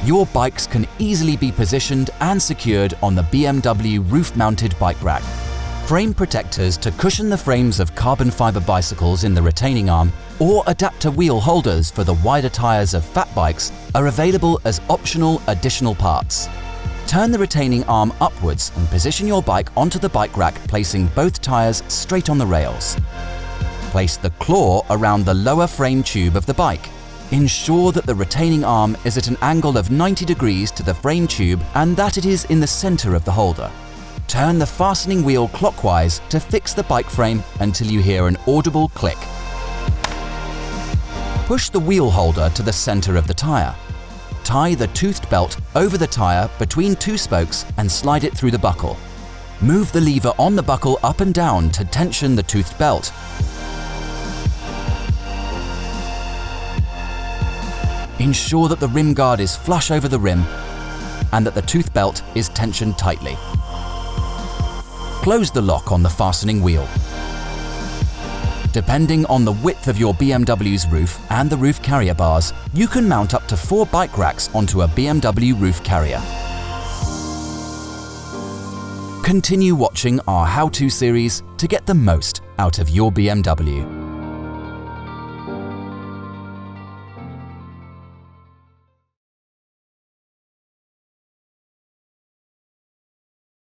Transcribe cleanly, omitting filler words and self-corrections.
Your bikes can easily be positioned and secured on the BMW roof-mounted bike rack. Frame protectors to cushion the frames of carbon fiber bicycles in the retaining arm or adapter wheel holders for the wider tyres of fat bikes are available as optional additional parts. Turn the retaining arm upwards and position your bike onto the bike rack, placing both tyres straight on the rails. Place the claw around the lower frame tube of the bike. Ensure that the retaining arm is at an angle of 90 degrees to the frame tube and that it is in the centre of the holder. Turn the fastening wheel clockwise to fix the bike frame until you hear an audible click. Push the wheel holder to the centre of the tyre. Tie the toothed belt over the tyre between two spokes and slide it through the buckle. Move the lever on the buckle up and down to tension the toothed belt. Ensure that the rim guard is flush over the rim and that the tooth belt is tensioned tightly. Close the lock on the fastening wheel. Depending on the width of your BMW's roof and the roof carrier bars, you can mount up to 4 bike racks onto a BMW roof carrier. Continue watching our how-to series to get the most out of your BMW.